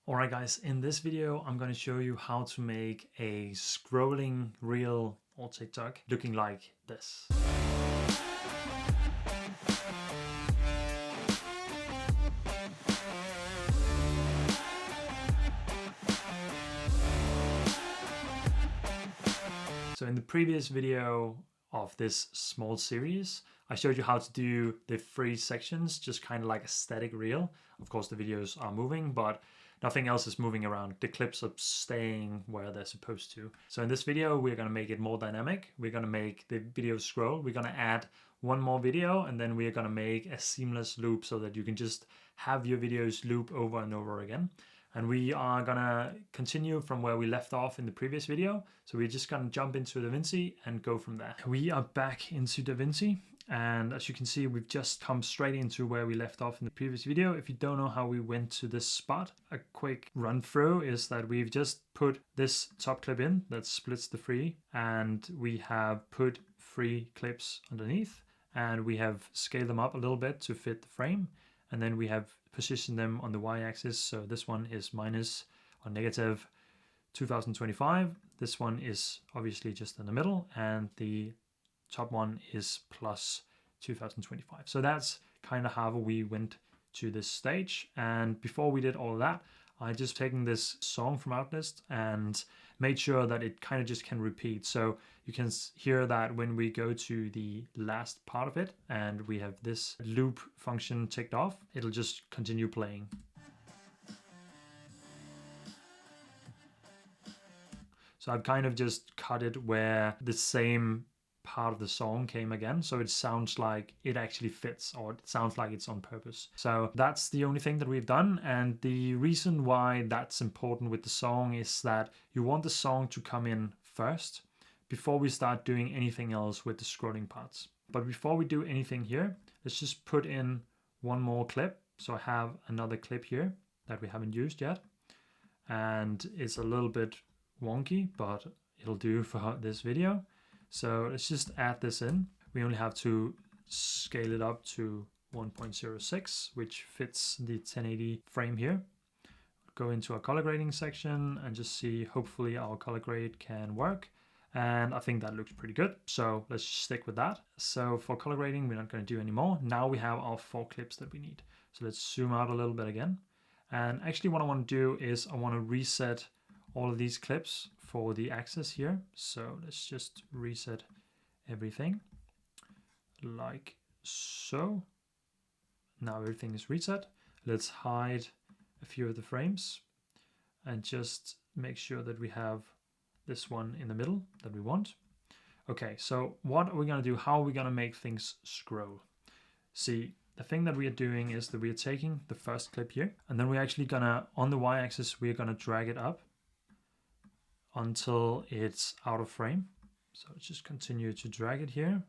Alright guys, in this video I'm going to show you how to make a scrolling reel or TikTok looking like this. So in the previous video of this small series, I showed you how to do the 3 sections, just kind of like a static reel. Of course the videos are moving, but nothing else is moving around. The clips are staying where they're supposed to. So in this video, we're going to make it more dynamic. We're going to make the video scroll. We're going to add one more video, and then we're going to make a seamless loop so that you can just have your videos loop over and over again. And we are gonna continue from where we left off in the previous video. So we're just gonna jump into DaVinci and go from there. We are back into DaVinci. And as you can see, we've just come straight into where we left off in the previous video. If you don't know how we went to this spot, a quick run through is that we've just put this top clip in that splits the 3, and we have put 3 clips underneath, and we have scaled them up a little bit to fit the frame. And then we have positioned them on the y-axis. So this one is minus or negative 2025. This one is obviously just in the middle, and the top one is plus 2025. So that's kind of how we went to this stage. And before we did all of that, I just taken this song from Outlist and made sure that it kind of just can repeat. So you can hear that when we go to the last part of it and we have this loop function ticked off, it'll just continue playing. So I've kind of just cut it where the same part of the song came again, so it sounds like it actually fits, or it sounds like it's on purpose. So that's the only thing that we've done, and the reason why that's important with the song is that you want the song to come in first before we start doing anything else with the scrolling parts. But before we do anything here, let's just put in one more clip. So I have another clip here that we haven't used yet, and it's a little bit wonky, but it'll do for this video. So let's just add this in. We only have to scale it up to 1.06, which fits the 1080 frame here. Go into our color grading section and just see, hopefully our color grade can work. And I think that looks pretty good. So let's stick with that. So for color grading, we're not going to do any more. Now we have our 4 clips that we need. So let's zoom out a little bit again. And actually what I want to do is I want to reset all of these clips for the axis here. So let's just reset everything like so. Now everything is reset. Let's hide a few of the frames and just make sure that we have this one in the middle that we want. Okay, so what are we going to do? How are we going to make things scroll? See, the thing that we are doing is that we are taking the first clip here, and then we're actually gonna, on the y-axis, we're gonna drag it up until it's out of frame. So just continue to drag it here.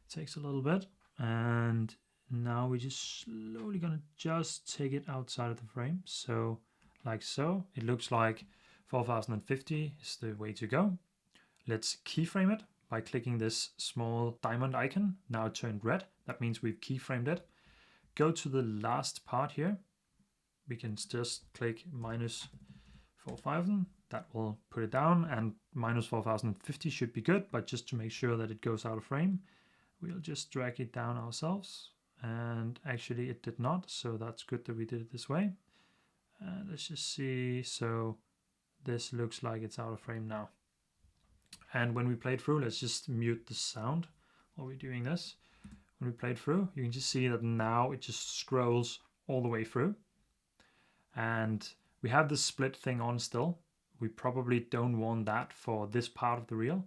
It takes a little bit, and now we're just slowly gonna just take it outside of the frame. So like so, it looks like 4050 is the way to go. Let's keyframe it by clicking this small diamond icon. Now it turned red. That means we've keyframed it. Go to the last part here. We can just click minus 4000. That will put it down, and minus 4050 should be good, but just to make sure that it goes out of frame, we'll just drag it down ourselves. And actually it did not, so that's good that we did it this way. And let's just see, so this looks like it's out of frame now. And when we play it through, let's just mute the sound while we're doing this. When we play it through, you can just see that now it just scrolls all the way through. And we have the split thing on still. We probably don't want that for this part of the reel.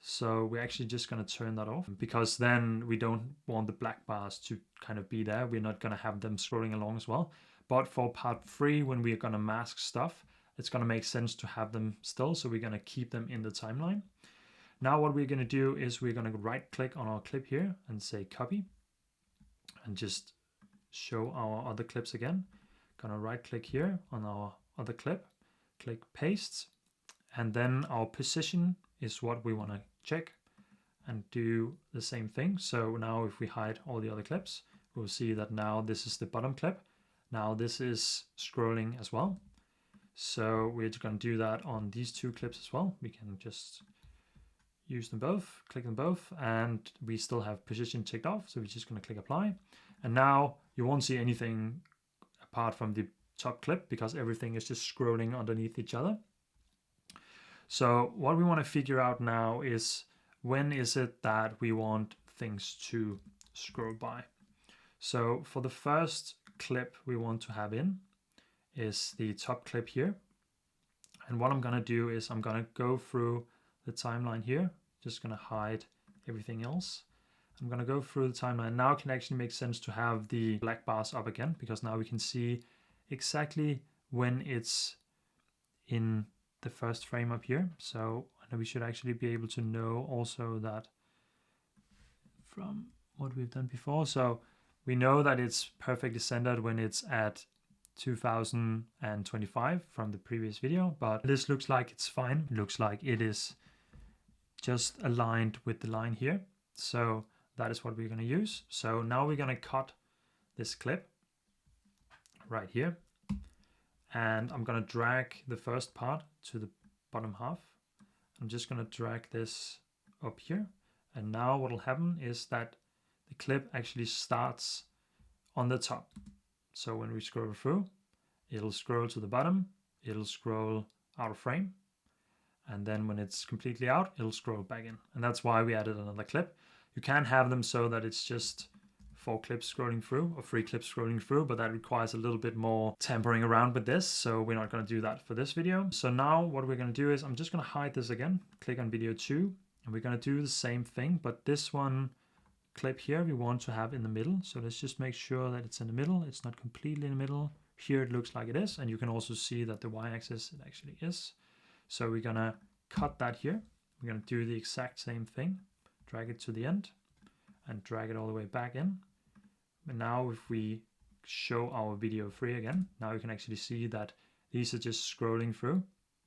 So we're actually just going to turn that off, because then we don't want the black bars to kind of be there. We're not going to have them scrolling along as well. But for part 3, when we're going to mask stuff, it's going to make sense to have them still. So we're going to keep them in the timeline. Now what we're going to do is we're going to right click on our clip here and say copy, and just show our other clips again. Gonna right click here on our other clip, click paste, and then our position is what we want to check, and do the same thing. So now if we hide all the other clips, we'll see that now this is the bottom clip. Now this is scrolling as well. So we're just going to do that on these two clips as well. We can just use them both, click them both, and we still have position ticked off. So we're just going to click apply. And now you won't see anything apart from the top clip because everything is just scrolling underneath each other. So what we want to figure out now is when is it that we want things to scroll by. So for the first clip we want to have in is the top clip here. And what I'm going to do is I'm going to go through the timeline here, just going to hide everything else. I'm going to go through the timeline. Now it can actually make sense to have the black bars up again because now we can see exactly when it's in the first frame up here. So we should actually be able to know also that from what we've done before. So we know that it's perfectly centered when it's at 2025 from the previous video, but this looks like it's fine. It looks like it is just aligned with the line here. So that is what we're going to use. So now we're going to cut this clip right here. And I'm going to drag the first part to the bottom half. I'm just going to drag this up here. And now what will happen is that the clip actually starts on the top. So when we scroll through, it'll scroll to the bottom, it'll scroll out of frame. And then when it's completely out, it'll scroll back in. And that's why we added another clip. You can have them so that it's just 4 clips scrolling through or 3 clips scrolling through, but that requires a little bit more tampering around with this. So we're not going to do that for this video. So now what we're going to do is I'm just going to hide this again, click on video 2, and we're going to do the same thing, but this one clip here we want to have in the middle. So let's just make sure that it's in the middle. It's not completely in the middle. Here it looks like it is, and you can also see that the y-axis it actually is. So we're going to cut that here. We're going to do the exact same thing, drag it to the end and drag it all the way back in. And now if we show our video 3 again, now you can actually see that these are just scrolling through,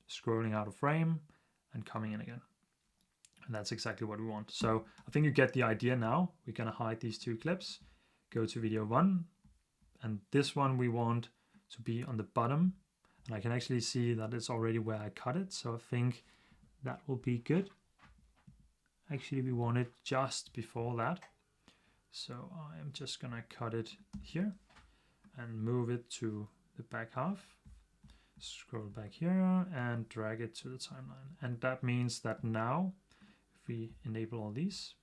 scrolling out of frame and coming in again. And that's exactly what we want. So I think you get the idea now. We're going to hide these 2 clips, go to video 1, and this one we want to be on the bottom. And I can actually see that it's already where I cut it. So I think that will be good. Actually, we want it just before that. So I am just going to cut it here and move it to the back half. Scroll back here and drag it to the timeline. And that means that now, if we enable all these,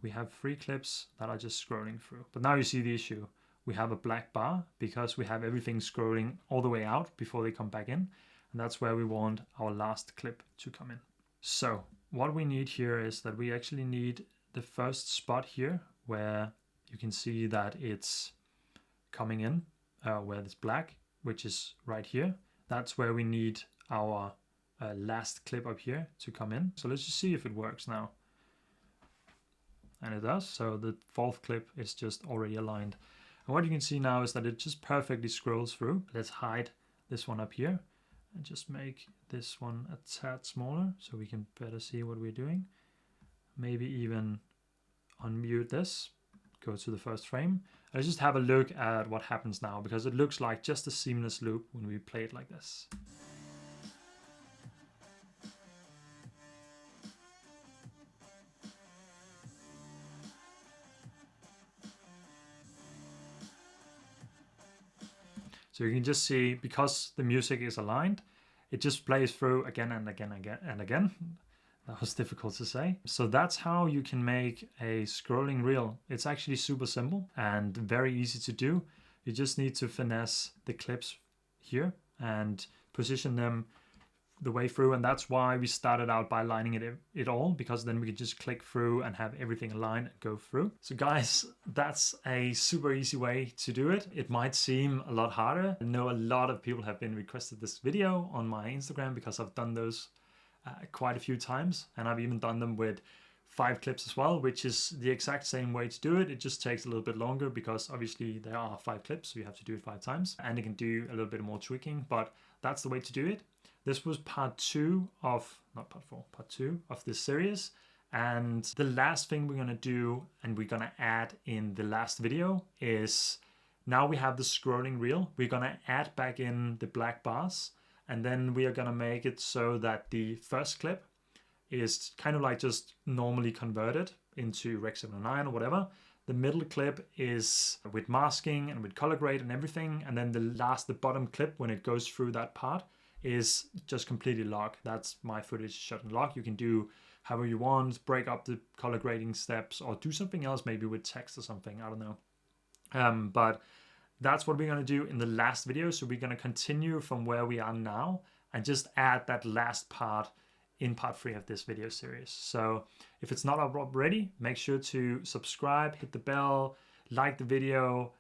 we have 3 clips that are just scrolling through. But now you see the issue. We have a black bar because we have everything scrolling all the way out before they come back in. And that's where we want our last clip to come in. So what we need here is that we actually need the first spot here where you can see that it's coming in, where it's black, which is right here. That's where we need our last clip up here to come in. So let's just see if it works now. And it does. So the 4th clip is just already aligned. And what you can see now is that it just perfectly scrolls through. Let's hide this one up here and just make this one a tad smaller so we can better see what we're doing. Maybe even unmute this, go to the first frame. Let's just have a look at what happens now because it looks like just a seamless loop when we play it like this. So you can just see because the music is aligned, it just plays through again and again and again. That was difficult to say. So that's how you can make a scrolling reel. It's actually super simple and very easy to do. You just need to finesse the clips here and position them the way through. And that's why we started out by lining it all, because then we could just click through and have everything aligned and go through. So guys, that's a super easy way to do it. It might seem a lot harder. I know a lot of people have been requested this video on my Instagram because I've done those quite a few times, and I've even done them with 5 clips as well, which is the exact same way to do it. It just takes a little bit longer because obviously there are 5 clips, so you have to do it 5 times, and you can do a little bit more tweaking, but that's the way to do it. This was part 2 of, not part 4, part 2 of this series. And the last thing we're gonna do and we're gonna add in the last video is Now we have the scrolling reel. We're gonna add back in the black bars, and then we are gonna make it so that the first clip is kind of like just normally converted into Rec 709 or whatever. The middle clip is with masking and with color grade and everything. And then the bottom clip, when it goes through that part, is just completely log. That's my footage shot in log. You can do however you want, break up the color grading steps, or do something else, maybe with text or something, I don't know. But that's what we're gonna do in the last video. So we're gonna continue from where we are now and just add that last part in part 3 of this video series. So if it's not up already, make sure to subscribe, hit the bell, like the video,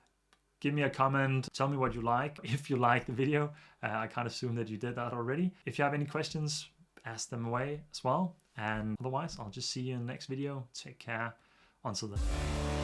give me a comment, tell me what you like, if you like the video. I can't assume that you did that already. If you have any questions, ask them away as well. And otherwise, I'll just see you in the next video. Take care. Until then.